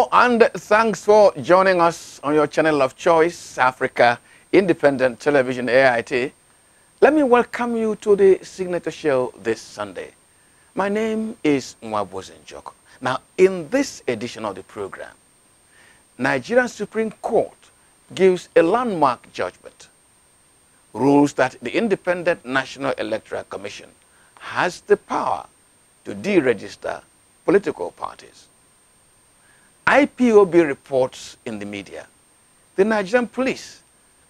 Hello and thanks for joining us on your channel of choice, Africa Independent Television AIT. Let me welcome you to the Signature Show this Sunday. My name is Mwaboze Njoko. Now, in this edition of the program, Nigerian Supreme Court gives a landmark judgment, rules that the Independent National Electoral Commission has the power to deregister political parties. IPOB reports in the media, the Nigerian police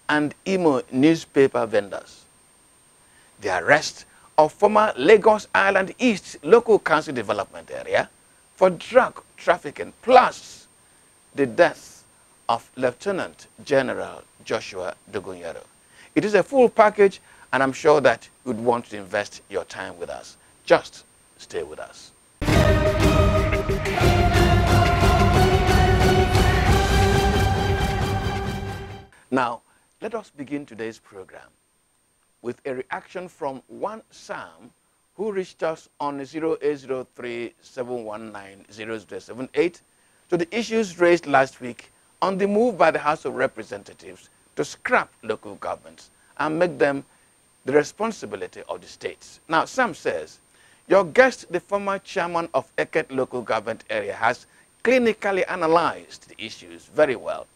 and Imo newspaper vendors, the arrest of former Lagos Island East Local Council Development Area for drug trafficking, plus the death of Lieutenant General Joshua Dogonyaro. It is a full package, and I'm sure that you'd want to invest your time with us. Just stay with us. Now, let us begin today's program with a reaction from one Sam who reached us on 0803-719-0078 to the issues raised last week on the move by the House of Representatives to scrap local governments and make them the responsibility of the states. Now, Sam says, your guest, the former chairman of Eket local government area, has clinically analyzed the issues very well.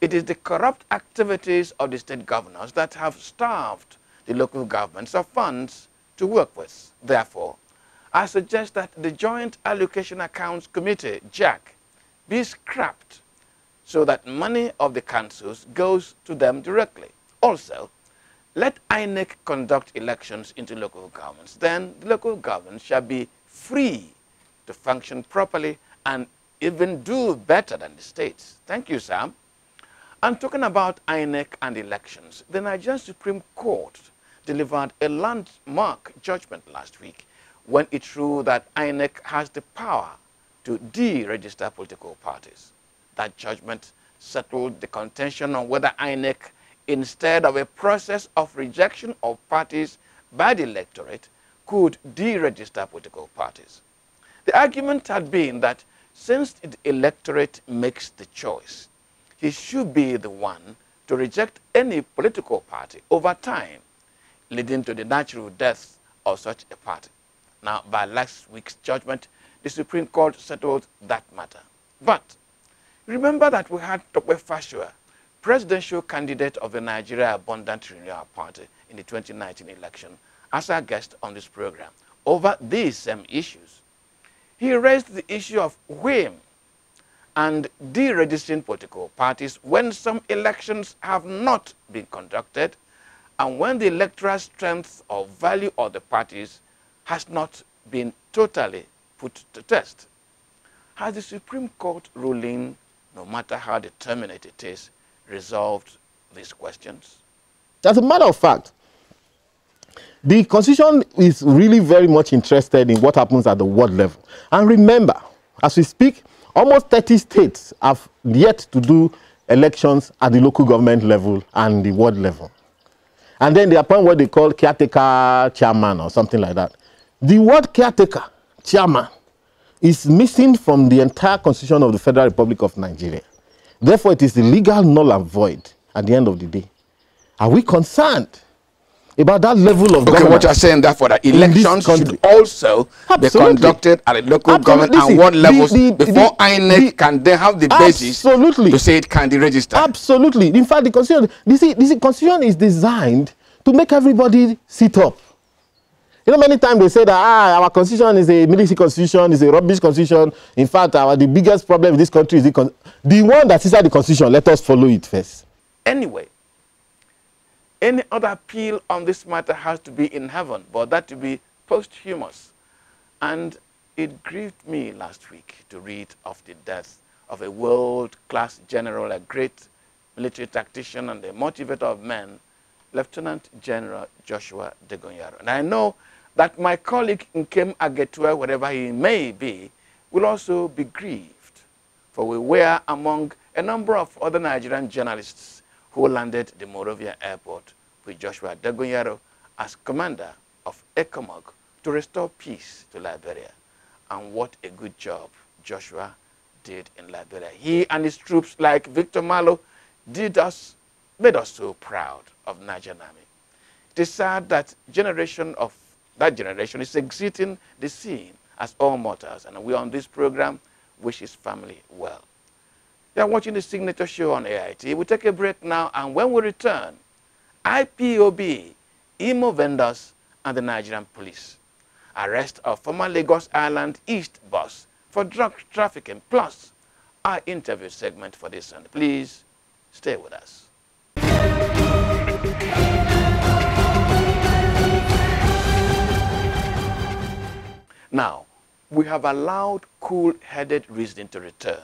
It is the corrupt activities of the state governors that have starved the local governments of funds to work with. Therefore, I suggest that the Joint Allocation Accounts Committee, JAC, be scrapped so that money of the councils goes to them directly. Also, let INEC conduct elections into local governments. Then the local governments shall be free to function properly and even do better than the states. Thank you, Sam. And talking about INEC and elections, the Nigerian Supreme Court delivered a landmark judgment last week when it ruled that INEC has the power to deregister political parties. That judgment settled the contention on whether INEC, instead of a process of rejection of parties by the electorate, could deregister political parties. The argument had been that since the electorate makes the choice, he should be the one to reject any political party over time, leading to the natural death of such a party. Now, by last week's judgment, the Supreme Court settled that matter. But remember that we had Tope Fashua, presidential candidate of the Nigeria Abundant Renewal Party in the 2019 election, as our guest on this program over these same issues. He raised the issue of whim and deregistering political parties when some elections have not been conducted and when the electoral strength or value of the parties has not been totally put to test. Has the Supreme Court ruling, no matter how determinate it is, resolved these questions? As a matter of fact, the Constitution is really very much interested in what happens at the world level. And remember, as we speak, almost 30 states have yet to do elections at the local government level and the world level. And then they appoint what they call caretaker chairman or something like that. The word caretaker chairman is missing from the entire Constitution of the Federal Republic of Nigeria. Therefore, it is illegal, null and void at the end of the day. Are we concerned about that level of governance? What you're saying, therefore, that elections should also be conducted at a local government and world levels before INEC can then have the basis to say it can deregister. Absolutely. In fact, the Constitution, the Constitution is designed to make everybody sit up. You know, many times they say that our constitution is a military constitution, is a rubbish constitution. In fact, the biggest problem in this country is the one that is inside the constitution. Let us follow it first. Anyway, any other appeal on this matter has to be in heaven, but that to be posthumous. And it grieved me last week to read of the death of a world-class general, a great military tactician and a motivator of men, Lieutenant General Joshua Dogonyaro. And I know that my colleague Nkem Agetua, wherever he may be, will also be grieved, for we were among a number of other Nigerian journalists who landed the Monrovia airport with Joshua Dogonyaro as commander of ECOMOG to restore peace to Liberia. And what a good job Joshua did in Liberia. He and his troops, like Victor Malo, made us so proud of Nigerian Army. It is sad that that generation is exiting the scene as all mortals, and we on this program wish his family well. You are watching the Signature Show on AIT. We'll take a break now, and when we return, IPOB, Imo vendors, and the Nigerian police. Arrest of former Lagos Island East boss for drug trafficking, plus our interview segment for this Sunday. Please stay with us. Now, we have allowed cool-headed reasoning to return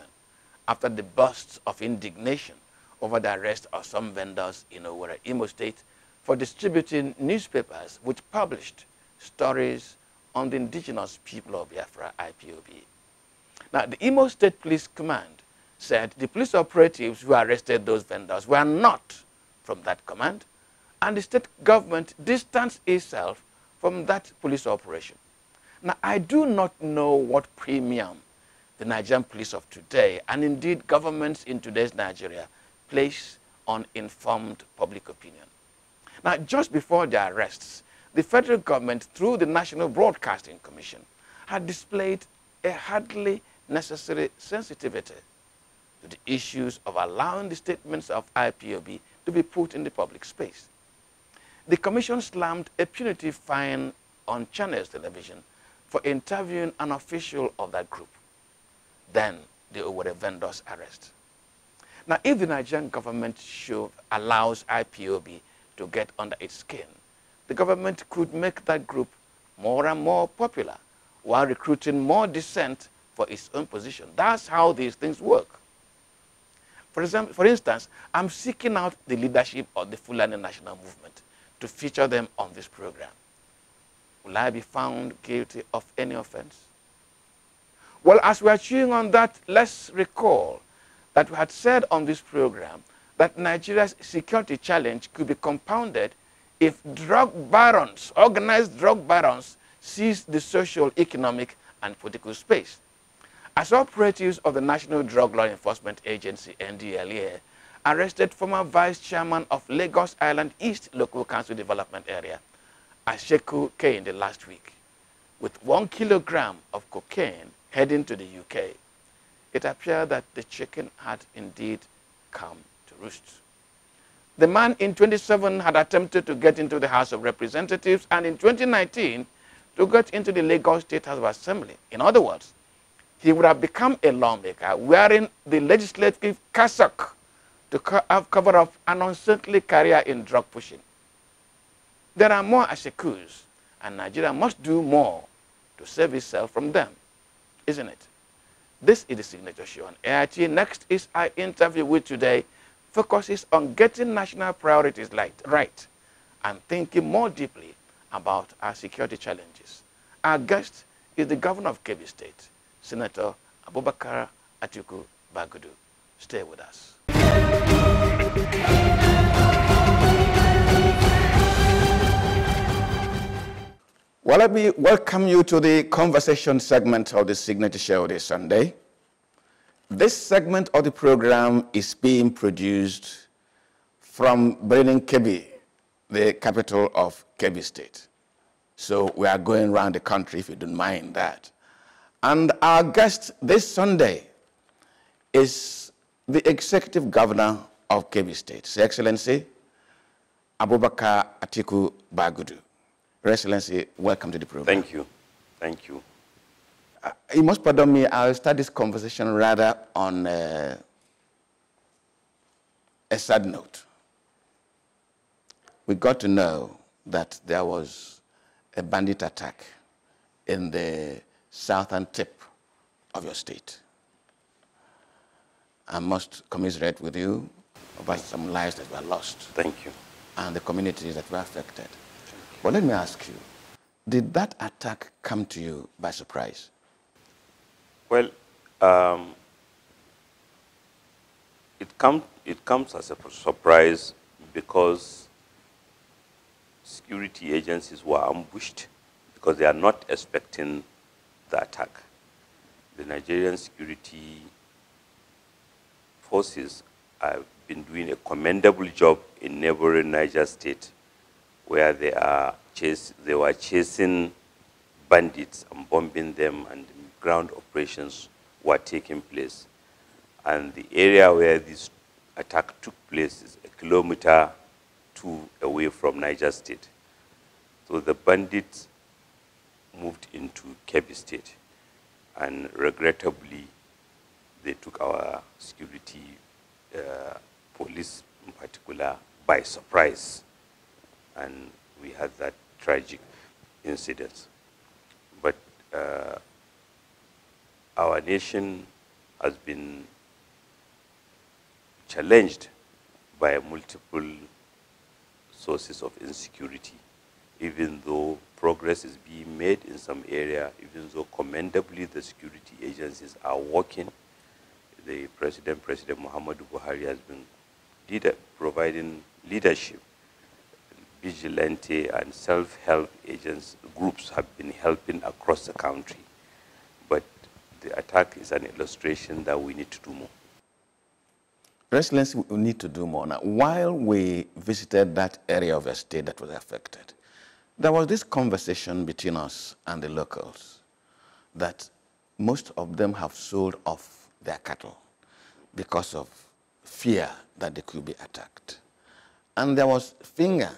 after the bursts of indignation over the arrest of some vendors in Owerri, Imo State, for distributing newspapers which published stories on the indigenous people of Biafra, IPOB. Now, the Imo State Police Command said the police operatives who arrested those vendors were not from that command, and the state government distanced itself from that police operation. Now, I do not know what premium the Nigerian police of today, and indeed governments in today's Nigeria, place on informed public opinion. Now, just before the arrests, the federal government, through the National Broadcasting Commission, had displayed a hardly necessary sensitivity to the issues of allowing the statements of IPOB to be put in the public space. The commission slammed a punitive fine on Channels Television for interviewing an official of that group. Then the Owerri vendors arrest. Now, if the Nigerian government allows IPOB to get under its skin, the government could make that group more and more popular while recruiting more dissent for its own position. That's how these things work. For instance, I'm seeking out the leadership of the Fulani National Movement to feature them on this program. Will I be found guilty of any offense? Well, as we are chewing on that, let's recall that we had said on this program that Nigeria's security challenge could be compounded if drug barons, organized drug barons, seize the social, economic, and political space. As operatives of the National Drug Law Enforcement Agency, NDLEA, arrested former vice chairman of Lagos Island East Local Council Development Area, Asheku Kehinde, last week, with 1 kilogram of cocaine heading to the UK. It appeared that the chicken had indeed come to roost. The man in 2017 had attempted to get into the House of Representatives, and in 2019 to get into the Lagos State House of Assembly. In other words, he would have become a lawmaker wearing the legislative cassock to cover up an unsaintly career in drug pushing. There are more Ashekus, and Nigeria must do more to save itself from them, isn't it? This is the Signature Show on AIT. Next is our interview with today, focuses on getting national priorities right and thinking more deeply about our security challenges. Our guest is the governor of Kebbi State, Senator Abubakar Atiku Bagudu. Stay with us. Well, let me welcome you to the conversation segment of the Signature Show this Sunday. This segment of the program is being produced from Birnin Kebbi, the capital of Kebbi State. So we are going around the country, if you don't mind that. And our guest this Sunday is the Executive Governor of Kebbi State, His Excellency Abubakar Atiku Bagudu. Your Excellency, welcome to the program. Thank you. Thank you. You must pardon me, I'll start this conversation rather on a sad note. We got to know that there was a bandit attack in the southern tip of your state. I must commiserate with you about some lives that were lost. Thank you. And the communities that were affected. Well, let me ask you, did that attack come to you by surprise? Well, it comes as a surprise because security agencies were ambushed because they are not expecting the attack. The Nigerian security forces have been doing a commendable job in neighboring Niger State, where they were chasing bandits and bombing them, and ground operations were taking place. And the area where this attack took place is 1.2 kilometers away from Niger State. So the bandits moved into Kebbi State, and regrettably, they took our security police in particular by surprise, and we had that tragic incident. But our nation has been challenged by multiple sources of insecurity, even though progress is being made in some area, even though commendably the security agencies are working. The President Muhammadu Buhari, has been providing leadership. Vigilante and self-help groups have been helping across the country. But the attack is an illustration that we need to do more. Your Excellency, we need to do more. Now, while we visited that area of the state that was affected, there was this conversation between us and the locals that most of them have sold off their cattle because of fear that they could be attacked. And there was finger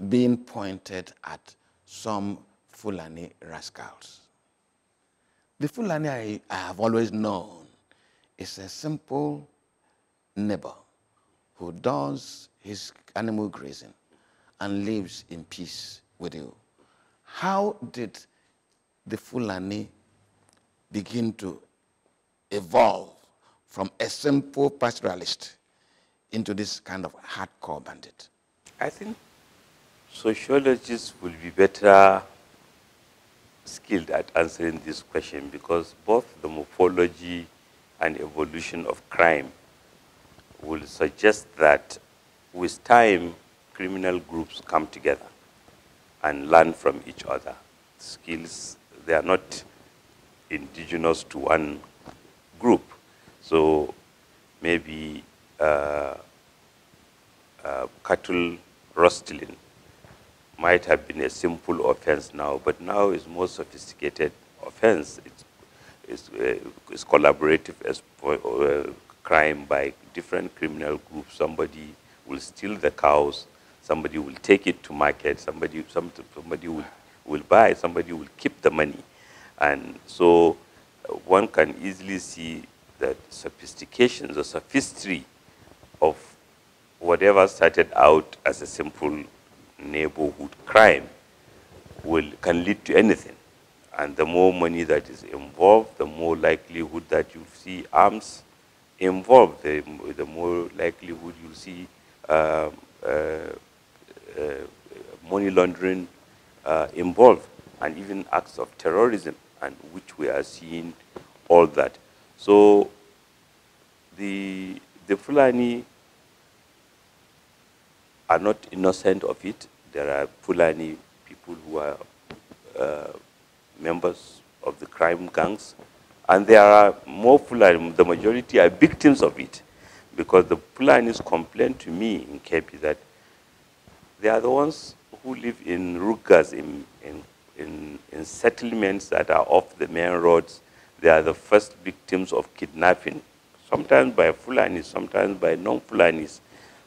being pointed at some Fulani rascals. The Fulani I have always known is a simple neighbor who does his animal grazing and lives in peace with you. How did the Fulani begin to evolve from a simple pastoralist into this kind of hardcore bandit? I think sociologists will be better skilled at answering this question, because both the morphology and evolution of crime will suggest that with time, criminal groups come together and learn from each other. Skills, they are not indigenous to one group. So maybe cattle rustling might have been a simple offense now, but now is more sophisticated offense. It's collaborative as crime by different criminal groups. Somebody will steal the cows, somebody will take it to market, somebody will buy, somebody will keep the money. And so one can easily see that sophistication, the sophistry of whatever started out as a simple neighborhood crime can lead to anything. And the more money that is involved, the more likelihood that you see arms involved, the more likelihood you'll see money laundering involved, and even acts of terrorism, and which we are seeing all that. So the Fulani are not innocent of it. There are Fulani people who are members of the crime gangs, and there are more Fulani, the majority are victims of it, because the Fulanis complain to me in Kebbi that they are the ones who live in rugas, in settlements that are off the main roads. They are the first victims of kidnapping, sometimes by Fulanis, sometimes by non-Fulanis.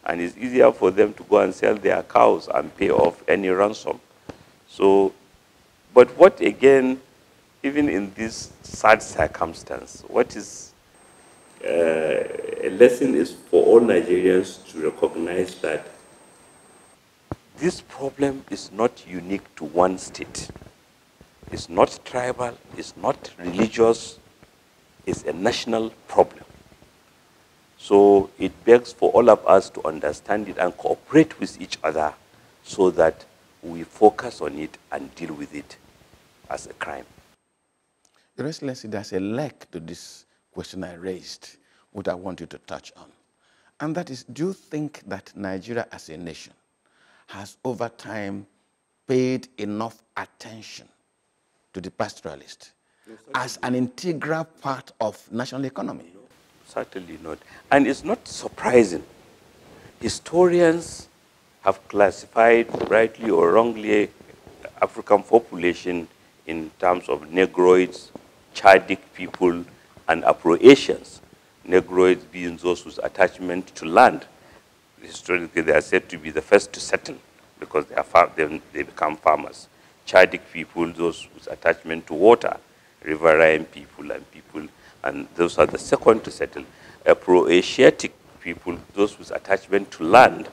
And it's easier for them to go and sell their cows and pay off any ransom. So, but what again, even in this sad circumstance, what is a lesson is for all Nigerians to recognize that this problem is not unique to one state. It's not tribal, it's not religious, it's a national problem. So it begs for all of us to understand it and cooperate with each other so that we focus on it and deal with it as a crime. Your Excellency, there's a leg to this question I raised, which I want you to touch on. And that is, do you think that Nigeria as a nation has over time paid enough attention to the pastoralist as an integral part of national economy? certainly not. And it's not surprising. Historians have classified, rightly or wrongly, African population in terms of Negroids, Chadic people, and Afro-Asians. Negroids being those whose attachment to land. Historically, they are said to be the first to settle because they become farmers. Chadic people, those whose attachment to water, riverine people, and those are the second to settle. Afro-Asiatic people, those whose attachment to land,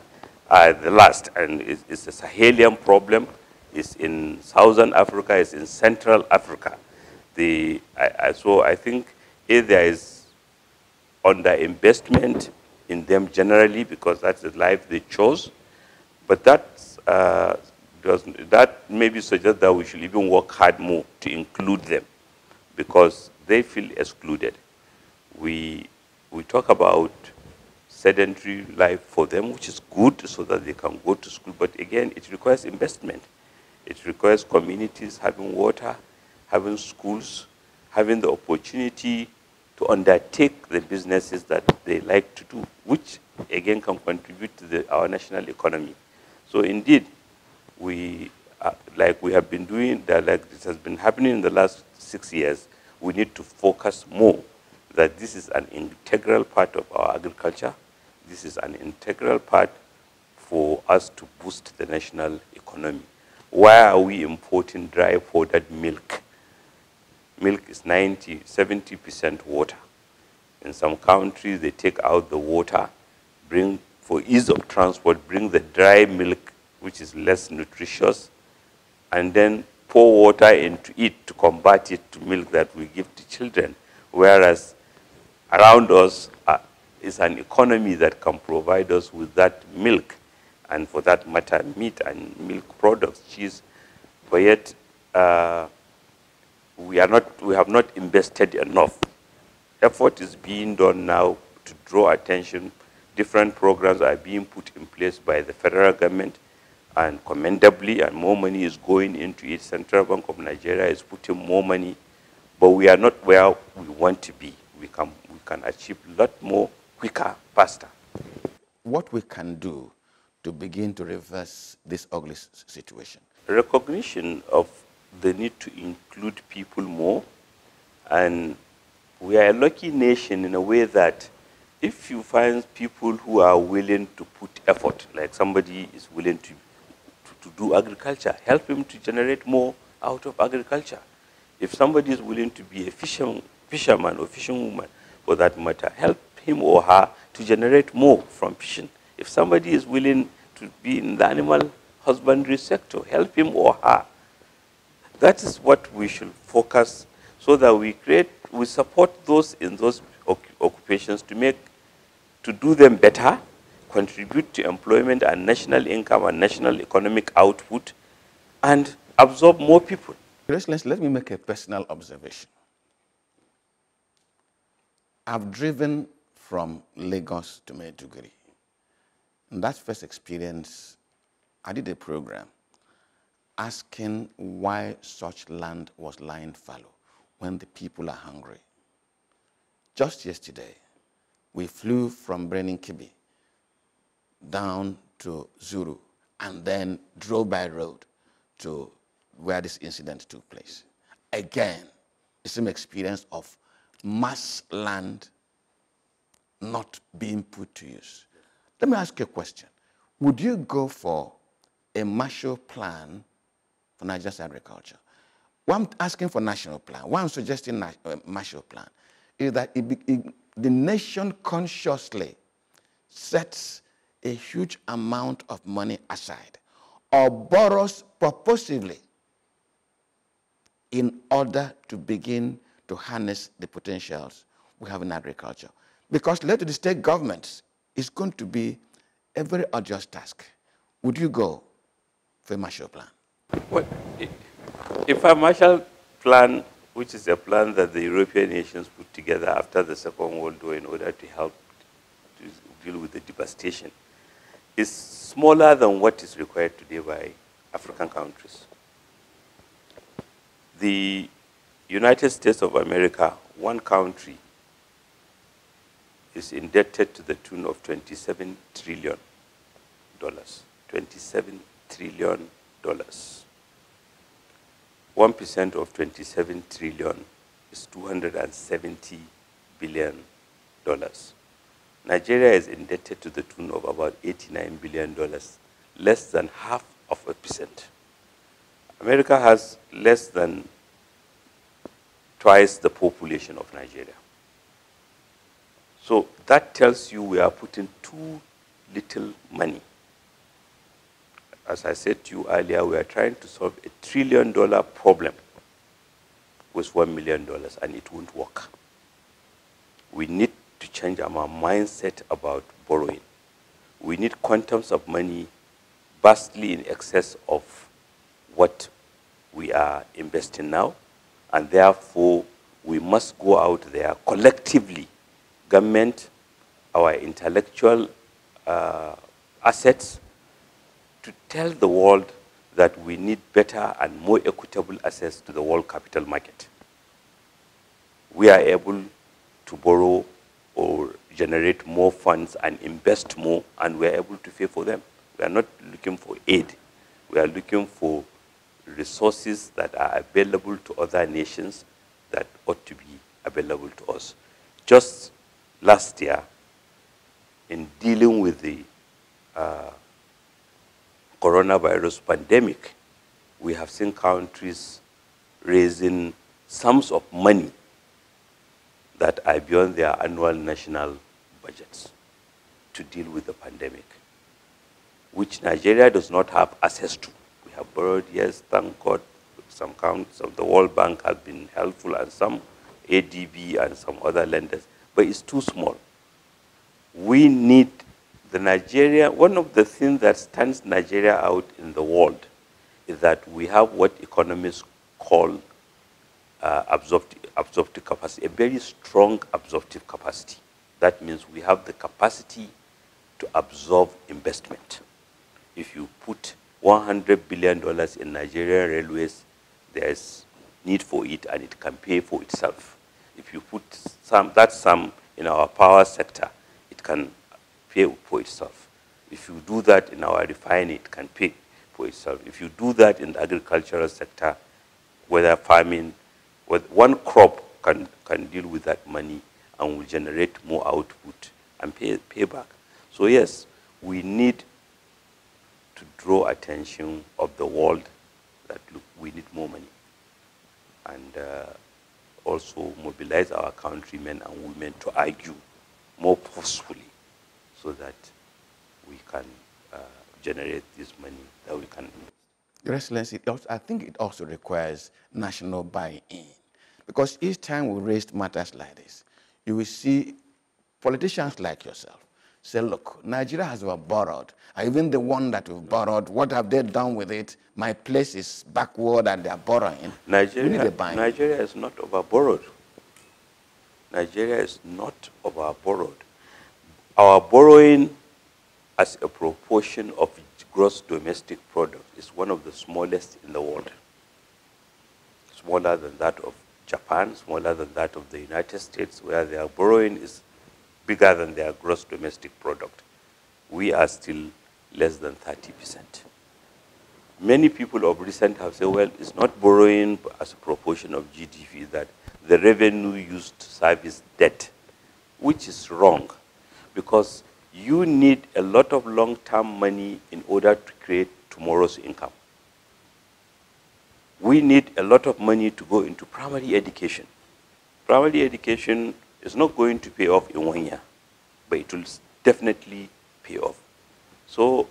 are the last, and it's a Sahelian problem. It's in Southern Africa, it's in Central Africa. So I think there is underinvestment in them generally because that's the life they chose, but that maybe suggests that we should even work hard more to include them because they feel excluded. We talk about sedentary life for them, which is good so that they can go to school, but again, it requires investment. It requires communities having water, having schools, having the opportunity to undertake the businesses that they like to do, which again can contribute to our national economy. So indeed, like we have been doing, like this has been happening in the last 6 years, we need to focus more that this is an integral part of our agriculture. This is an integral part for us to boost the national economy. Why are we importing dry powdered milk? Milk is 70% water. In some countries, they take out the water, for ease of transport, bring the dry milk, which is less nutritious, and then pour water into it to convert it to milk that we give to children. Whereas around us is an economy that can provide us with that milk, and for that matter, meat and milk products, cheese, but yet we have not invested enough. Effort is being done now to draw attention. Different programs are being put in place by the federal government, and commendably, and more money is going into it. Central Bank of Nigeria is putting more money, but we are not where we want to be. We can achieve a lot more quicker, faster. What we can do to begin to reverse this ugly situation? Recognition of the need to include people more, and we are a lucky nation in a way that if you find people who are willing to put effort, like somebody is willing to do agriculture, help him to generate more out of agriculture. If somebody is willing to be a fisherman or fishing woman, for that matter, help him or her to generate more from fishing. If somebody is willing to be in the animal husbandry sector, help him or her. That is what we should focus so that we support those in those occupations to do them better, contribute to employment and national income and national economic output, and absorb more people. Let me make a personal observation. I've driven from Lagos to Maiduguri. In that first experience, I did a program asking why such land was lying fallow when the people are hungry. Just yesterday, we flew from Brenin Kibi down to Zuru and then drove by road to where this incident took place. Again, the same experience of mass land not being put to use. Let me ask you a question. Would you go for a Marshall Plan for Nigeria's agriculture? Why I'm asking for national plan, why I'm suggesting Marshall Plan, is that the nation consciously sets a huge amount of money aside or borrows purposively in order to begin to harness the potentials we have in agriculture. Because left to the state governments, it's going to be a very arduous task. Would you go for a Marshall Plan? Well, if a Marshall Plan, which is a plan that the European nations put together after the Second World War in order to help to deal with the devastation, is smaller than what is required today by African countries. The United States of America, one country, is indebted to the tune of $27 trillion. $27 trillion. 1% of 27 trillion is $270 billion. Nigeria is indebted to the tune of about $89 billion, less than half of a percent. America has less than twice the population of Nigeria. So that tells you we are putting too little money. As I said to you earlier, we are trying to solve a $1 trillion problem with $1 million, and it won't work. We need to change our mindset about borrowing. We need quantums of money vastly in excess of what we are investing now, and therefore we must go out there collectively, government, our intellectual assets, to tell the world that we need better and more equitable access to the world capital market. We are able to borrow or generate more funds and invest more, and we are able to pay for them. We are not looking for aid. We are looking for resources that are available to other nations that ought to be available to us. Just last year, in dealing with the coronavirus pandemic, we have seen countries raising sums of money that are beyond their annual national budgets to deal with the pandemic, which Nigeria does not have access to. We have borrowed, yes, thank God. Some accounts of the World Bank have been helpful, and some ADB and some other lenders, but it's too small. We need the Nigeria. One of the things that stands Nigeria out in the world is that we have what economists call absorptive capacity, a very strong absorptive capacity. That means we have the capacity to absorb investment. If you put $100 billion in Nigerian railways, there's need for it, and it can pay for itself. If you put that sum in our power sector, it can pay for itself. If you do that in our refining, it can pay for itself. If you do that in the agricultural sector, whether farming, with one crop can deal with that money and will generate more output and pay back. So yes, we need to draw attention of the world that, look, we need more money, and also mobilize our countrymen and women to argue more forcefully so that we can generate this money that we can. Your Excellency, I think it also requires national buy-in, because each time we raise matters like this, you will see politicians like yourself say, look, Nigeria has borrowed. Even the one that we've borrowed, what have they done with it? My place is backward and they're borrowing. Nigeria is not over-borrowed. Nigeria is not over-borrowed. Our borrowing as a proportion of gross domestic product is one of the smallest in the world. Smaller than that of Japan, smaller than that of the United States, where their borrowing is bigger than their gross domestic product. We are still less than 30%. Many people of recent have said, well, it's not borrowing as a proportion of GDP, that the revenue used to service debt, which is wrong, because you need a lot of long-term money in order to create tomorrow's income. We need a lot of money to go into primary education. Primary education is not going to pay off in 1 year, but it will definitely pay off. So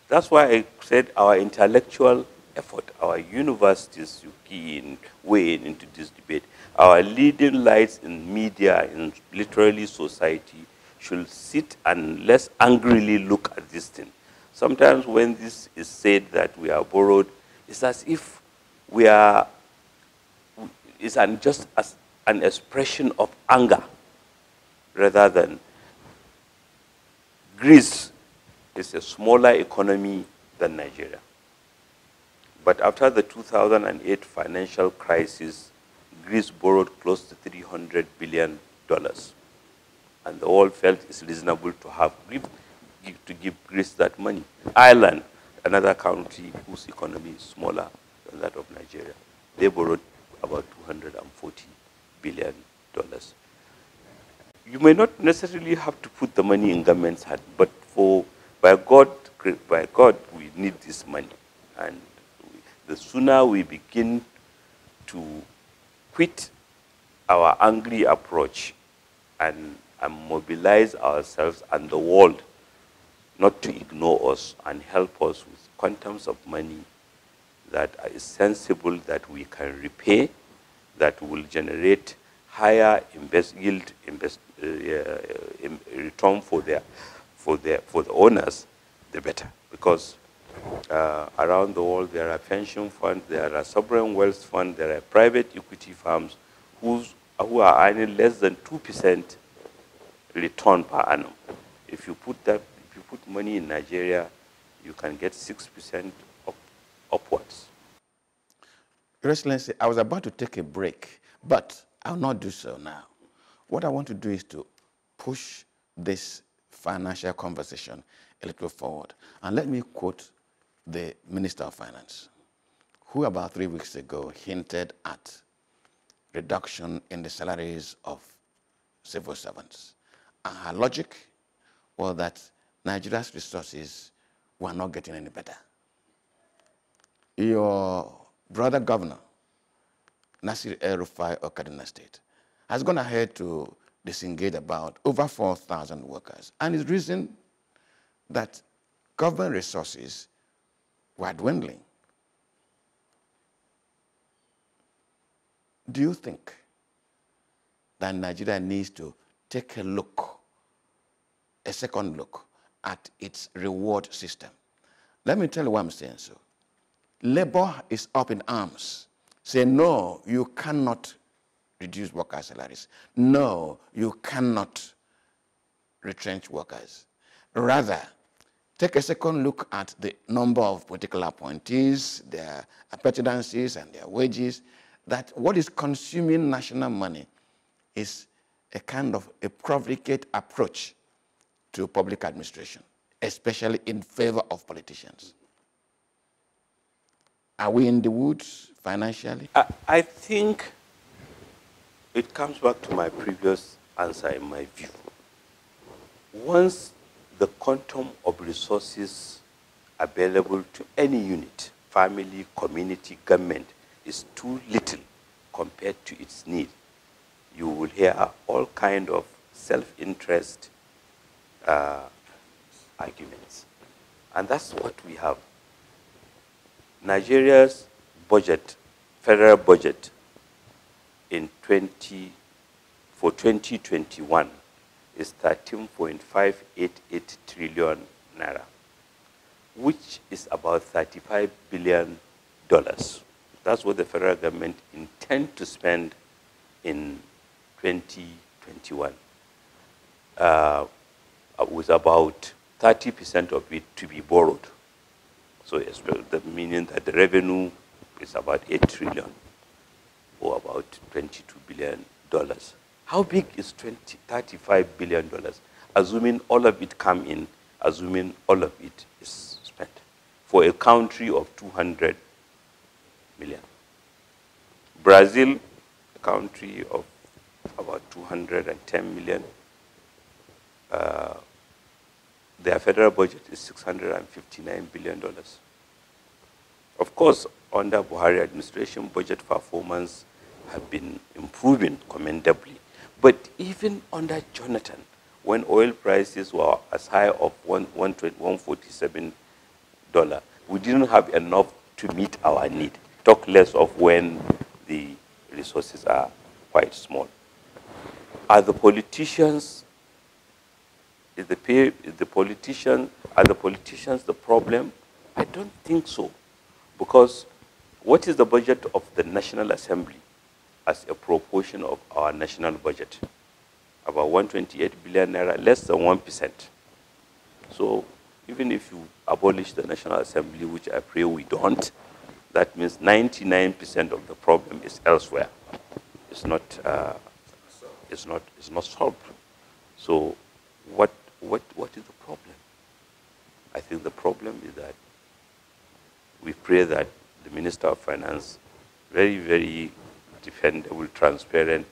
that's why I said our intellectual effort, our universities, you key in, weigh in into this debate, our leading lights in media, in literally society, should sit and less angrily look at this thing. Sometimes when this is said that we are borrowed, it's as if we are, it's just as an expression of anger rather than. Greece is a smaller economy than Nigeria. But after the 2008 financial crisis, Greece borrowed close to $300 billion. and they all felt it's reasonable to give Greece that money. Ireland, another country whose economy is smaller than that of Nigeria, they borrowed about $240 billion. You may not necessarily have to put the money in government's hand, but by God, we need this money. And the sooner we begin to quit our angry approach and mobilize ourselves and the world not to ignore us and help us with quantums of money that is sensible, that we can repay, that will generate higher return for the owners, the better. Because around the world there are pension funds, there are sovereign wealth funds, there are private equity firms who are earning less than 2% return per annum. If you put money in Nigeria, you can get 6% upwards. Your Excellency, I was about to take a break, but I'll not do so now. What I want to do is to push this financial conversation a little forward. And let me quote the Minister of Finance, who about 3 weeks ago hinted at reduction in the salaries of civil servants. And her logic was that Nigeria's resources were not getting any better. Your brother governor, Nasir El-Rufai of Kaduna State, has gone ahead to disengage about over 4,000 workers. And it's reason that government resources were dwindling. Do you think that Nigeria needs to take a second look at its reward system? Let me tell you why I'm saying so. Labor is up in arms, saying, no, you cannot reduce workers' salaries. No, you cannot retrench workers. Rather, take a second look at the number of political appointees, their appetencies and their wages, that what is consuming national money is a kind of a profligate approach to public administration, especially in favor of politicians. Are we in the woods financially? I think it comes back to my previous answer in my view. Once the quantum of resources available to any unit, family, community, government, is too little compared to its need, you will hear all kind of self-interest arguments. And that's what we have. Nigeria's budget, federal budget, for 2021 is 13.588 trillion naira, which is about $35 billion. That's what the federal government intends to spend in 2021, with about 30% of it to be borrowed. So meaning that the revenue is about 8 trillion, or about $22 billion. How big is $35 billion? Assuming all of it come in, assuming all of it is spent, for a country of 200 million. Brazil, a country of about 210 million, their federal budget is $659 billion. Of course, under Buhari administration, budget performance have been improving commendably. But even under Jonathan, when oil prices were as high of $147, we didn't have enough to meet our need. Talk less of when the resources are quite small. Are the politicians the problem? I don't think so. Because what is the budget of the National Assembly as a proportion of our national budget? About 128 billion naira, less than 1%. So even if you abolish the National Assembly, which I pray we don't, that means 99% of the problem is elsewhere. It's not solved. So what is the problem? I think the problem is that we pray that the Minister of Finance, very, very defendable, transparent,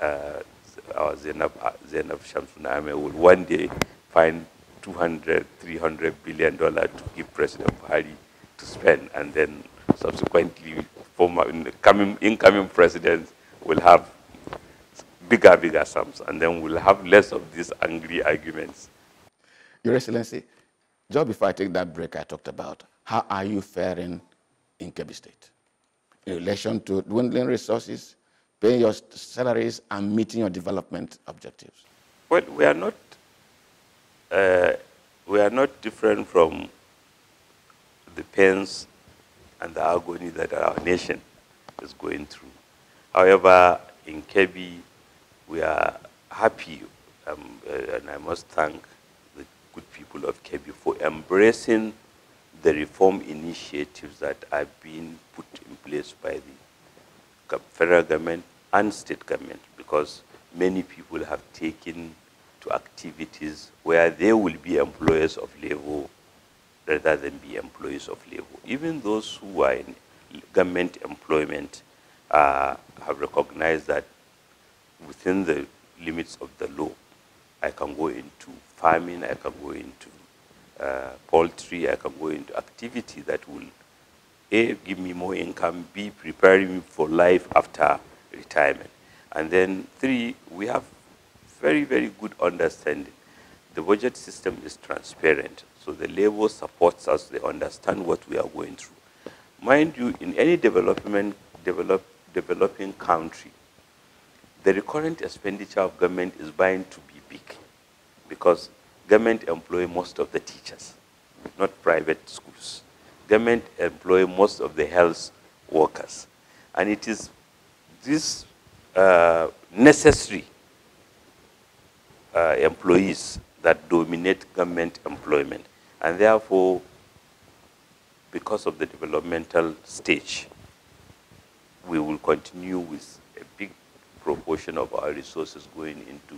our Zainab Shamsuname will one day find $200, $300 billion to give President Buhari to spend, and then subsequently incoming presidents will have bigger sums, and then we'll have less of these angry arguments. Your Excellency, just before I take that break I talked about, how are you faring in Kebbi State in relation to dwindling resources, paying your salaries, and meeting your development objectives? Well, we are not different from the pains and the agony that our nation is going through. However, in Kebbi, we are happy, and I must thank the good people of Kebbi for embracing the reform initiatives that are being put in place by the federal government and state government, because many people have taken to activities where they will be employers of labor rather than be employees of labor. Even those who are in government employment have recognized that within the limits of the law, I can go into farming, I can go into poultry, I can go into activity that will A, give me more income, B, preparing me for life after retirement. And then 3, we have very, very good understanding. The budget system is transparent, so the labor supports us, they understand what we are going through. Mind you, in any developing country, the recurrent expenditure of government is bound to be big, because government employ most of the teachers, not private schools. Government employ most of the health workers. And it is these necessary employees that dominate government employment. And therefore, because of the developmental stage, we will continue with a big proportion of our resources going into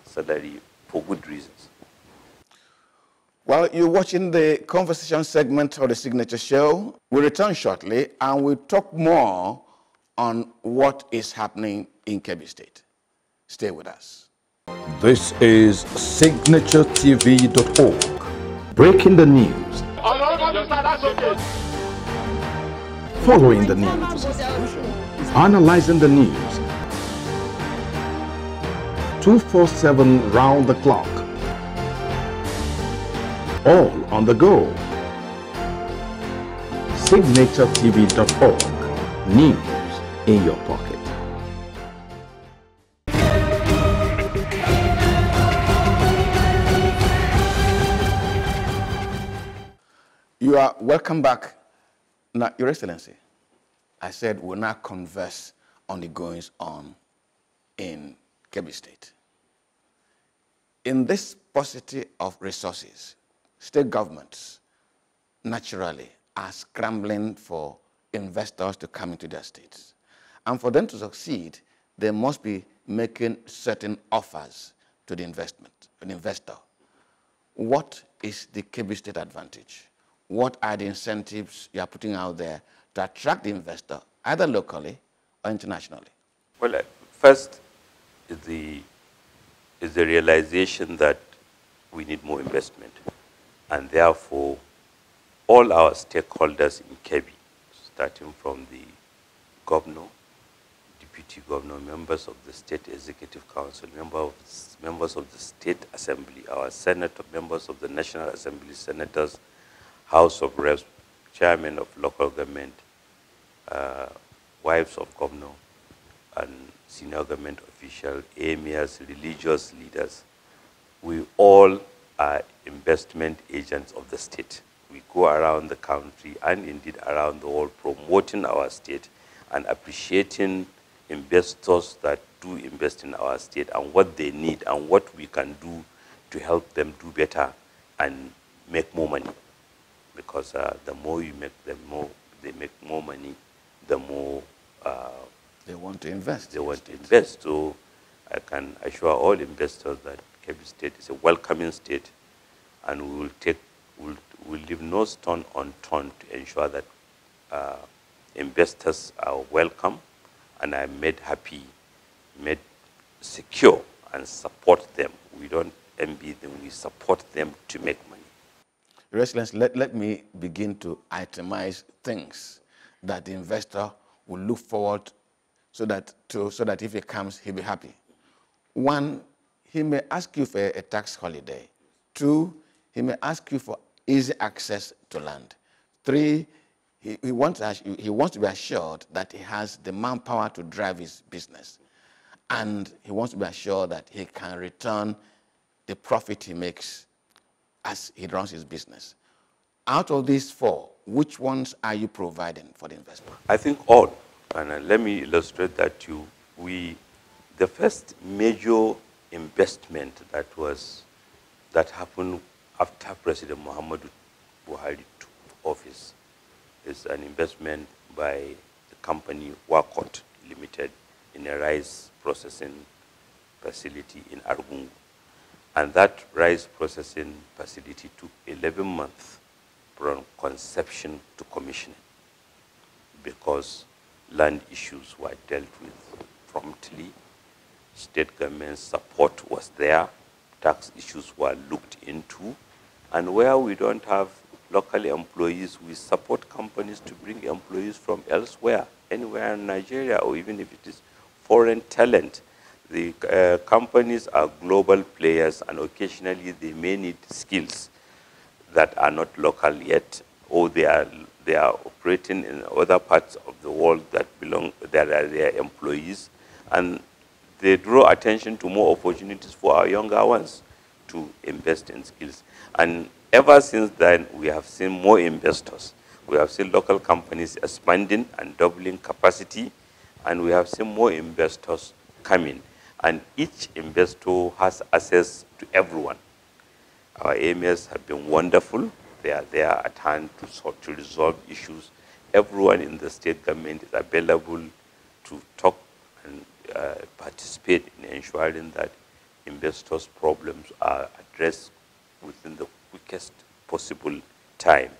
salary for good reasons. Well, you're watching the conversation segment of the Signature Show. We'll return shortly and we'll talk more on what is happening in Kebbi State. Stay with us. This is SignatureTV.org. Breaking the news. Following the news. Analyzing the news. 247 round the clock. All on the go. SignatureTV.org. News in your pocket. You are welcome back. Now, Your Excellency, I said we'll now converse on the goings on in Kebbi State. In this paucity of resources, state governments naturally are scrambling for investors to come into their states. And for them to succeed, they must be making certain offers to the investor. What is the Kebbi State advantage? What are the incentives you are putting out there to attract the investor, either locally or internationally? Well, first is the realization that we need more investment. And therefore, all our stakeholders in Kebbi, starting from the governor, deputy governor, members of the State Executive Council, members of the State Assembly, our senator, members of the National Assembly, senators, House of Reps, chairman of local government, wives of governor, and senior government officials, emirs, religious leaders. We all are investment agents of the state. We go around the country and indeed around the world promoting our state and appreciating investors that do invest in our state and what they need and what we can do to help them do better and make more money. Because the more you make, the more they make more money, the more they want to invest. They want to invest. So I can assure all investors that Kebbi State is a welcoming state, and we will leave no stone unturned to ensure that investors are welcome and are made happy, made secure, and support them. We don't envy them, we support them to make money. Your Excellency, let me begin to itemize things that the investor will look forward so that if he comes, he'll be happy. One, he may ask you for a tax holiday. Two, he may ask you for easy access to land. Three, he wants to be assured that he has the manpower to drive his business. And he wants to be assured that he can return the profit he makes as he runs his business. Out of these four, which ones are you providing for the investor? I think all. And let me illustrate that to you. The first major investment that happened after President Muhammadu Buhari took office is an investment by the company Wakot Limited in a rice processing facility in Argungu. And that rice processing facility took 11 months from conception to commissioning because land issues were dealt with promptly. State government support was there. Tax issues were looked into. And where we don't have local employees, we support companies to bring employees from elsewhere, anywhere in Nigeria, or even if it is foreign talent. The companies are global players, and occasionally they may need skills that are not local yet, or they are operating in other parts of the world that belong, that are their employees, and they draw attention to more opportunities for our younger ones to invest in skills. And ever since then, we have seen more investors. We have seen local companies expanding and doubling capacity, and we have seen more investors coming. And each investor has access to everyone. Our AMS have been wonderful. They are there at hand to resolve issues. Everyone in the state government is available to talk and participate in ensuring that investors' problems are addressed within the quickest possible time.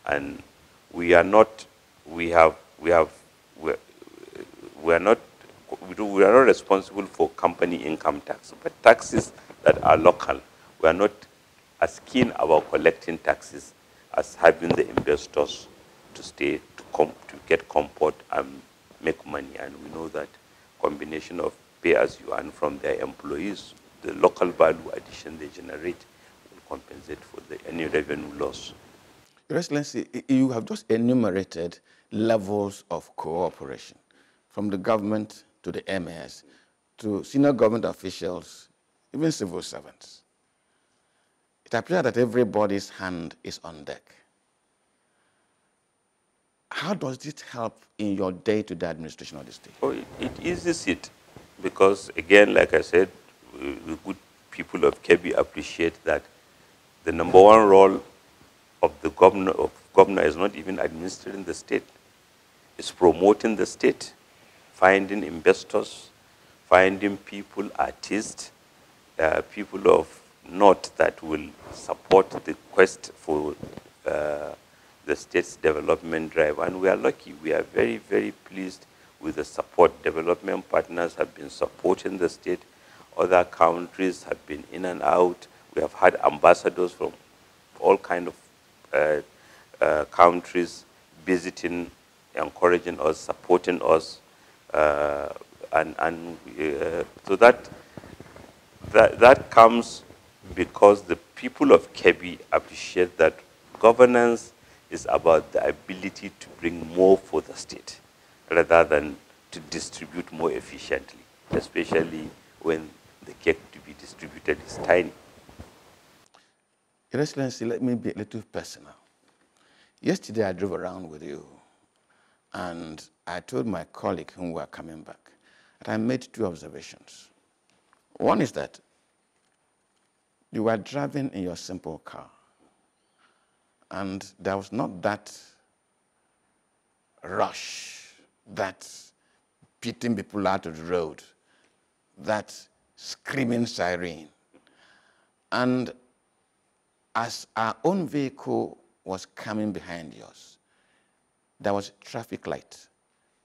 And we are not responsible for company income tax, but taxes that are local. We are not as keen about collecting taxes as having the investors to stay, to get comfort and make money. And we know that combination of pay as you earn from their employees, the local value addition they generate will compensate for any revenue loss. Your Excellency, you have just enumerated levels of cooperation, from the government to the MS, to senior government officials, even civil servants. It appears that everybody's hand is on deck. How does it help in your day-to-day administration of the state? Oh, it eases it, because again, like I said, the good people of Kebbi appreciate that the number one role of the governor is not even administering the state. It's promoting the state, finding investors, finding people, artists, people of note that will support the quest for the state's development drive. And we are lucky. We are very, very pleased with the support. Development partners have been supporting the state. Other countries have been in and out. We have had ambassadors from all kinds of countries visiting, encouraging us, supporting us. So that comes because the people of Kebbi appreciate that governance is about the ability to bring more for the state rather than to distribute more efficiently, especially when the cake to be distributed is tiny. Your Excellency, let me be a little personal. Yesterday I drove around with you, and I told my colleague whom we were coming back that I made two observations. One is that you were driving in your simple car, and there was not that rush, that beating people out of the road, that screaming siren. And as our own vehicle was coming behind yours, there was a traffic light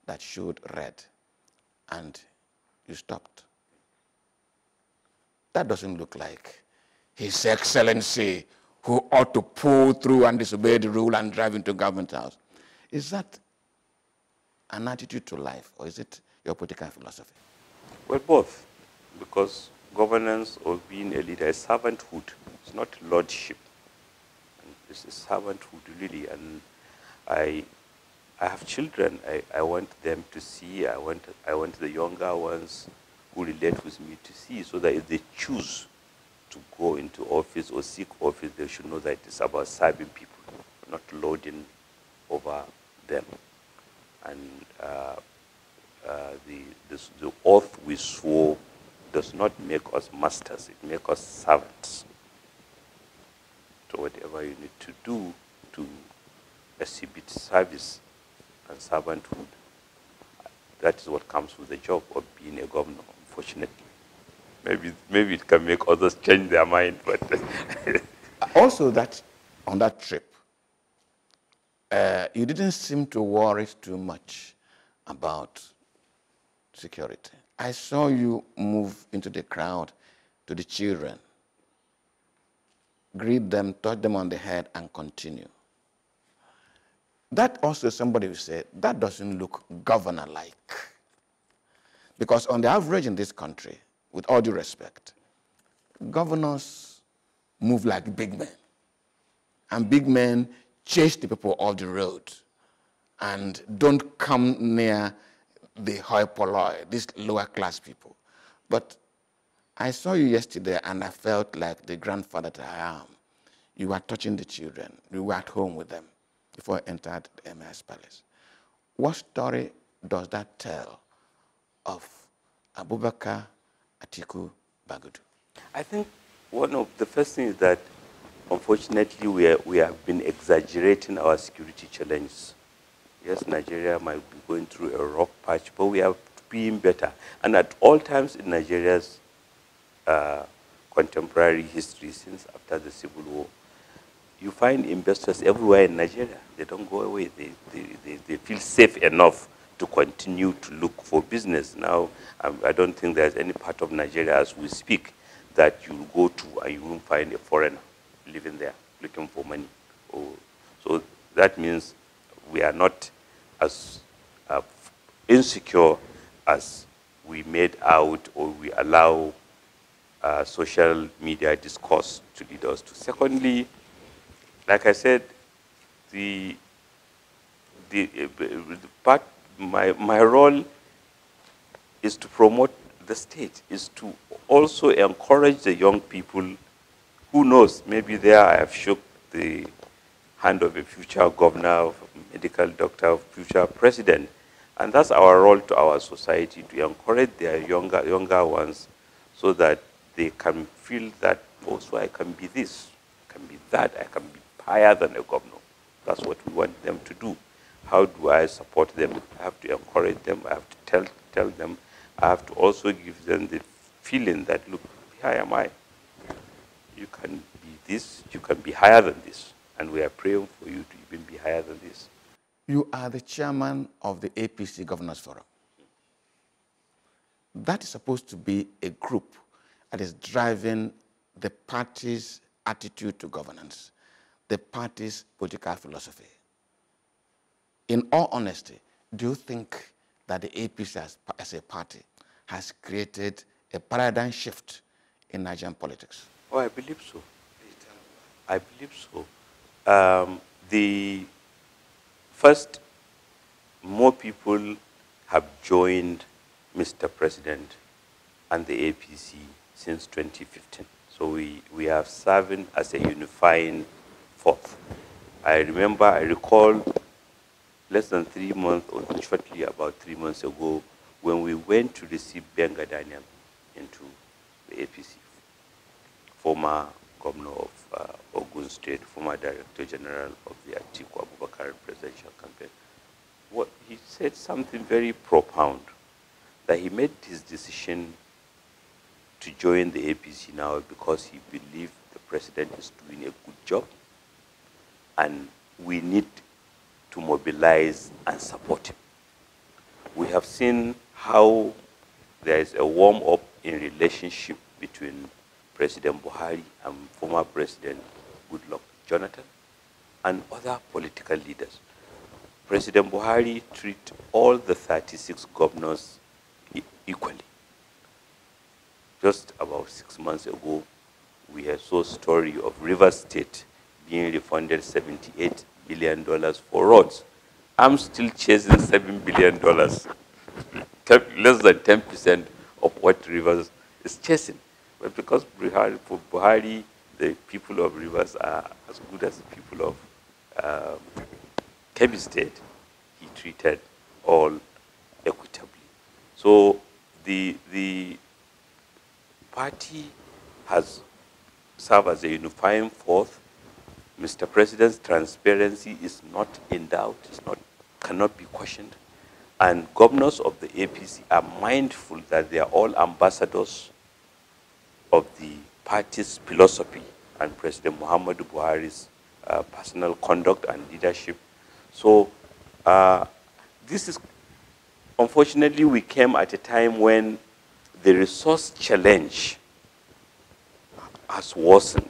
that showed red, and you stopped. That doesn't look like His Excellency, who ought to pull through and disobey the rule and drive into government house. Is that an attitude to life, or is it your political philosophy? Well, both, because governance or being a leader is servanthood. It's not lordship. It's a servanthood, really. And I have children. I want them to see. I want the younger ones who relate with me to see, so that if they choose to go into office or seek office, they should know that it's about serving people, not lording over them. And the oath we swore does not make us masters, it makes us servants. So whatever you need to do to exhibit service and servanthood, that is what comes with the job of being a governor, unfortunately. Maybe it can make others change their mind, but... Also, that on that trip, you didn't seem to worry too much about security. I saw you move into the crowd to the children, greet them, touch them on the head, and continue. That also, somebody will say, that doesn't look governor-like. Because on the average in this country, with all due respect, governors move like big men. And big men chase the people off the road and don't come near the hoi polloi, these lower class people. But I saw you yesterday and I felt like the grandfather that I am. You were touching the children. You were at home with them before I entered the Emir's palace. What story does that tell of Abubakar Atiku Bagudu? I think one of the first things is that, unfortunately, we have been exaggerating our security challenges. Yes, Nigeria might be going through a rough patch, but we are being better. And at all times in Nigeria's contemporary history, since after the Civil War, you find investors everywhere in Nigeria. They don't go away. They feel safe enough to continue to look for business. Now, I don't think there's any part of Nigeria as we speak that you go to and you won't find a foreigner living there, looking for money. So that means we are not as insecure as we made out or we allow social media discourse to lead us to. Secondly, like I said, my role is to promote the state, is to also encourage the young people. Who knows, maybe there I have shook the hand of a future governor, of a medical doctor, of future president. And that's our role to our society, to encourage their younger ones so that they can feel that also I can be this, I can be that, I can be higher than a governor. That's what we want them to do. How do I support them? I have to encourage them. I have to tell them. I have to also give them the feeling that, look, here am I. You can be this, you can be higher than this. And we are praying for you to even be higher than this. You are the chairman of the APC Governors Forum. That is supposed to be a group that is driving the party's attitude to governance, the party's political philosophy. In all honesty, do you think that the APC as a party has created a paradigm shift in Nigerian politics? Oh, I believe so. I believe so. The first, more people have joined Mr. President and the APC since 2015. So we are serving as a unifying force. I recall less than 3 months, or shortly about 3 months ago, when we went to receive Benga Daniel into the APC, former governor of Ogun State, former Director General of the Atiku Abubakar presidential campaign. He said something very profound, that he made his decision to join the APC now because he believed the president is doing a good job, and we need to mobilize and support him. We have seen how there is a warm-up in relationship between President Buhari and former President Goodluck Jonathan and other political leaders. President Buhari treats all the 36 governors equally. Just about 6 months ago, we saw a story of Rivers State being refunded $78 billion for roads. I'm still chasing $7 billion, less than 10% of what Rivers is chasing. But because for Buhari, the people of Rivers are as good as the people of Kebbi State, he treated all equitably. So the party has served as a unifying force. Mr. President's transparency is not in doubt, cannot be questioned. And governors of the APC are mindful that they are all ambassadors of the party's philosophy and President Muhammadu Buhari's personal conduct and leadership. So this is, unfortunately, we came at a time when the resource challenge has worsened,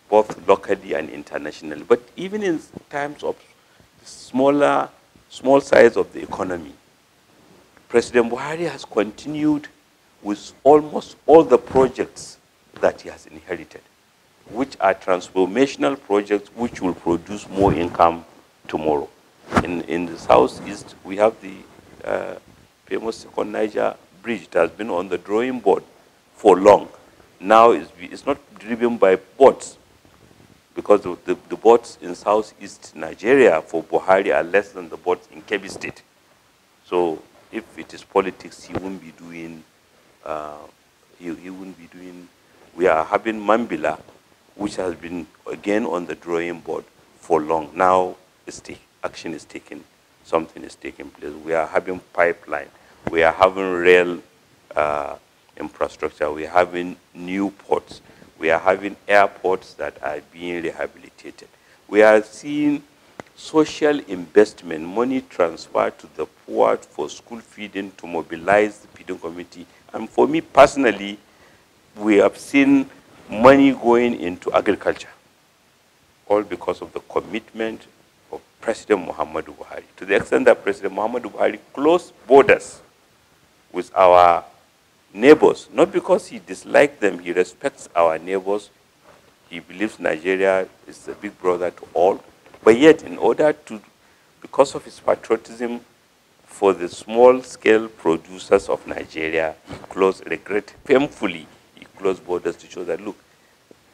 both locally and internationally. But even in times of small size of the economy, President Buhari has continued with almost all the projects that he has inherited, which are transformational projects which will produce more income tomorrow. In the southeast, we have the famous Second Niger Bridge that has been on the drawing board for long. Now it's not driven by boats, because the boats in southeast Nigeria for Buhari are less than the boats in Kebbi State. So if it is politics, he won't be doing, we are having Mambila, which has been again on the drawing board for long. Now action is taken, something is taking place. We are having pipeline, we are having rail infrastructure, we are having new ports, we are having airports that are being rehabilitated. We are seeing social investment, money transferred to the poor for school feeding, to mobilize the feeding committee. And for me personally, we have seen money going into agriculture, all because of the commitment of President Muhammadu Buhari, to the extent that President Muhammadu Buhari closed borders with our neighbors, not because he dislikes them, he respects our neighbors. He believes Nigeria is a big brother to all. But yet, in order to, because of his patriotism for the small-scale producers of Nigeria, he closed, painfully, he closed borders to show that, look,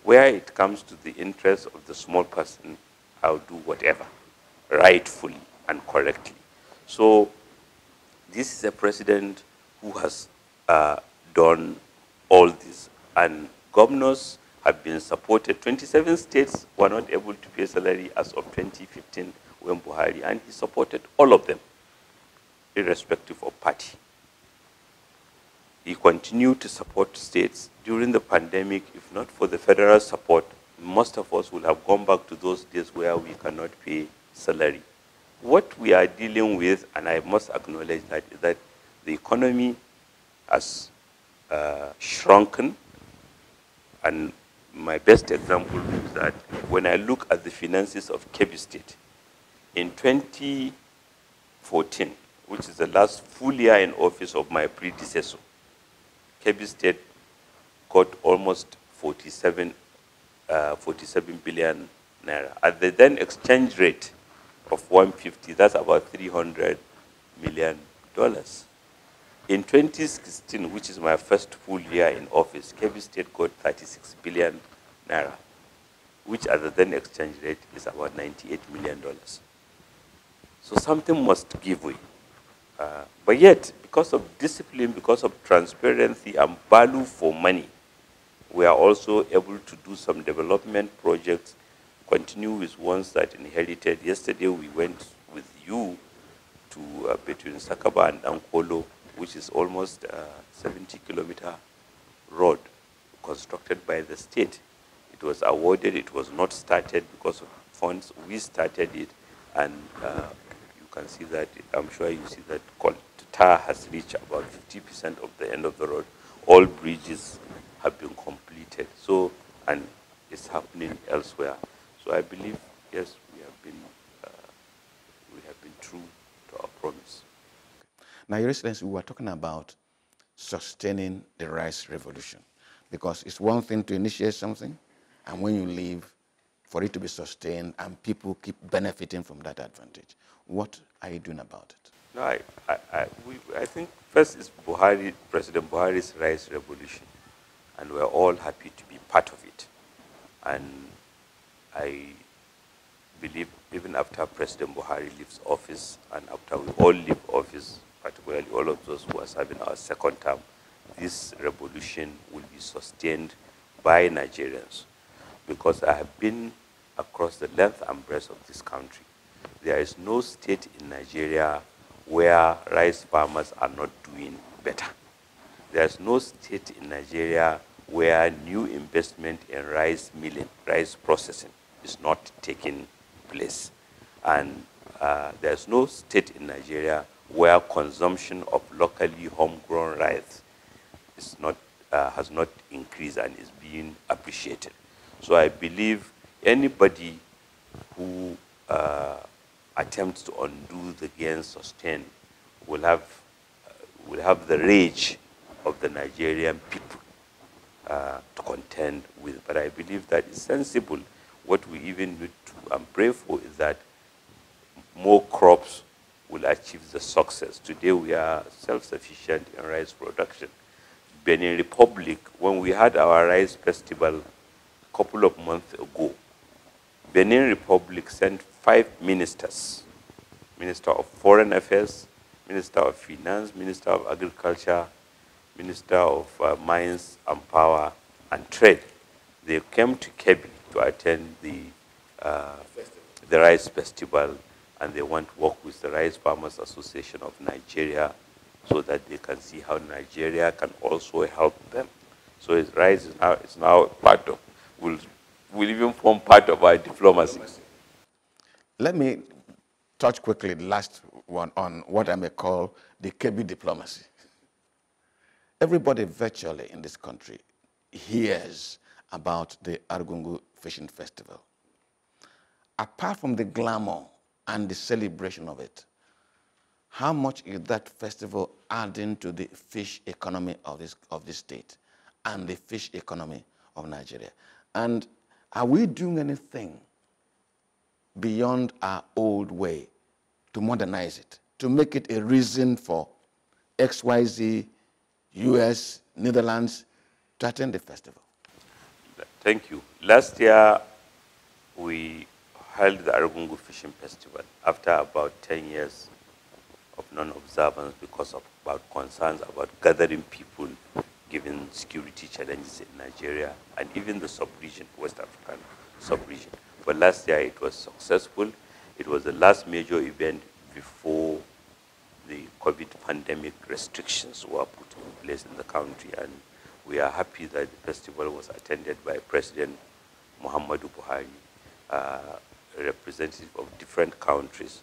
where it comes to the interest of the small person, I'll do whatever, rightfully and correctly. So this is a president who has done all this, and governors have been supported. 27 states were not able to pay salary as of 2015 when Buhari, and he supported all of them, irrespective of party. He continued to support states during the pandemic. If not for the federal support, most of us would have gone back to those days where we cannot pay salary. What we are dealing with, and I must acknowledge that, is that the economy has shrunken. And my best example is that when I look at the finances of Kebbi State, in 2014, which is the last full year in office of my predecessor, Kebbi State got almost 47 billion naira. At the then exchange rate of 150, that's about $300 million. In 2016, which is my first full year in office, Kebbi State got 36 billion naira, which at the then exchange rate is about $98 million. So something must give way. But yet, because of discipline, because of transparency and value for money, we are also able to do some development projects, continue with ones that inherited. Yesterday, we went with you to between Sakaba and Ankolo, which is almost 70 kilometer road constructed by the state. It was awarded, it was not started because of funds. We started it, and you can see that, I'm sure you see that tar has reached about 50% of the end of the road. All bridges have been completed. So, and it's happening elsewhere. So I believe, yes, we have been true to our promise. Now, Your Excellency, we were talking about sustaining the rice revolution, because it's one thing to initiate something, and when you leave, for it to be sustained and people keep benefiting from that advantage. What are you doing about it? No, I think first is President Buhari's rice revolution, and we're all happy to be part of it. And I believe even after President Buhari leaves office, and after we all leave office, particularly all of those who are serving our second term, this revolution will be sustained by Nigerians. Because I have been across the length and breadth of this country. There is no state in Nigeria where rice farmers are not doing better. There is no state in Nigeria where new investment in rice milling, rice processing is not taking place. And there's no state in Nigeria where consumption of locally homegrown rice is not, has not increased and is being appreciated. So I believe anybody who attempts to undo the gains sustained will have the rage of the Nigerian people to contend with. But I believe that it's sensible. What we even need to pray for is that more crops will achieve the success. Today we are self-sufficient in rice production. Benin Republic, when we had our rice festival a couple of months ago, Benin Republic sent 5 ministers: Minister of Foreign Affairs, Minister of Finance, Minister of Agriculture, Minister of Mines and Power and Trade. They came to Kebbi to attend the rice festival, and they want to work with the Rice Farmers Association of Nigeria so that they can see how Nigeria can also help them. So rice is now part of, will even form part of our diplomacy. Let me touch quickly the last one on what I may call the Kebbi diplomacy. Everybody virtually in this country hears about the Argungu Fishing Festival. Apart from the glamour and the celebration of it, how much is that festival adding to the fish economy of this state and the fish economy of Nigeria? And are we doing anything beyond our old way to modernize it, to make it a reason for XYZ, US, Netherlands to attend the festival? Thank you. Last year, we held the Argungu Fishing Festival after about 10 years of non-observance because of about concerns about gathering people given security challenges in Nigeria and even the sub-region, West African sub-region. But last year it was successful. It was the last major event before the COVID pandemic restrictions were put in place in the country, and we are happy that the festival was attended by President Muhammadu Buhari, representatives of different countries.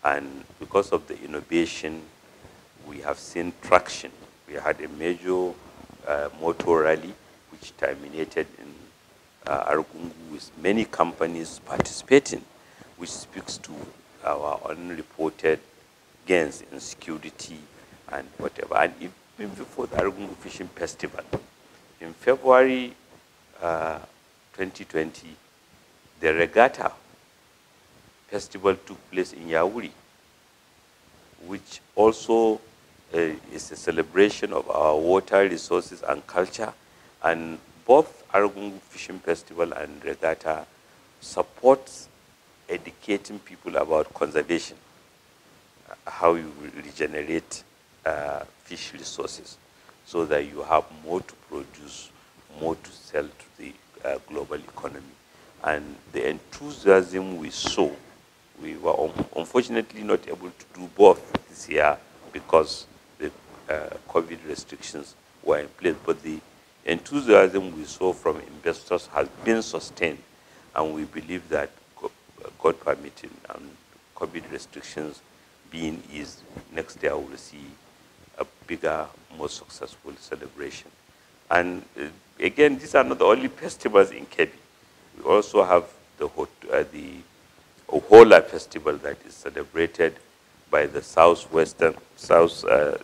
And because of the innovation, we have seen traction. We had a major motor rally which terminated in Argungu with many companies participating, which speaks to our unreported gains in security and whatever. And even before the Argungu Fishing Festival, in February 2020, the Regatta Festival took place in Yauri, which also is a celebration of our water resources and culture. And both Argungu Fishing Festival and Regatta supports educating people about conservation, how you regenerate fish resources so that you have more to produce, more to sell to the global economy. And the enthusiasm we saw, we were unfortunately not able to do both this year because the COVID restrictions were in place. But the enthusiasm we saw from investors has been sustained, and we believe that, God permitting, and COVID restrictions being eased, next year we'll see a bigger, more successful celebration. And again, these are not the only festivals in Kebbi. We also have the Ohola festival that is celebrated by the South Zuru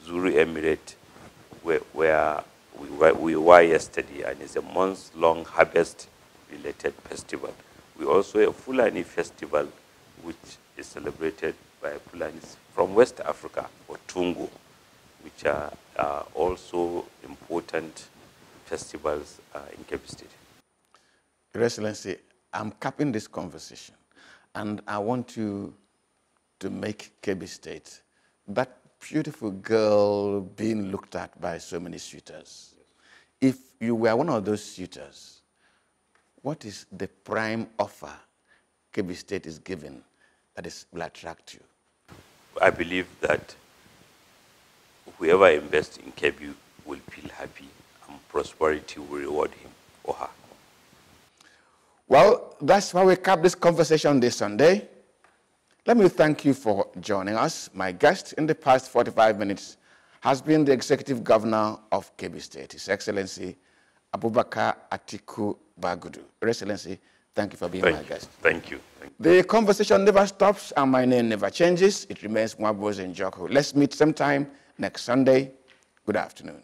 Emirate, where we were yesterday, and it's a month-long harvest-related festival. We also have Fulani festival, which is celebrated by Fulanis from West Africa, or Tungu, which are also important festivals in Kebbi State. Your Excellency, I'm capping this conversation, and I want you to make Kebbi State that beautiful girl being looked at by so many suitors. If you were one of those suitors, what is the prime offer Kebbi State is giving that will attract you? I believe that whoever invests in Kebbi will feel happy, and prosperity will reward him or her. Well, that's why we cap this conversation this Sunday. Let me thank you for joining us. My guest in the past 45 minutes has been the Executive Governor of Kebbi State, His Excellency Abubakar Atiku Bagudu. Your Excellency, thank you for being my guest. Thank you. The conversation never stops, and my name never changes. It remains Mwabozi Njoku. Let's meet sometime next Sunday. Good afternoon.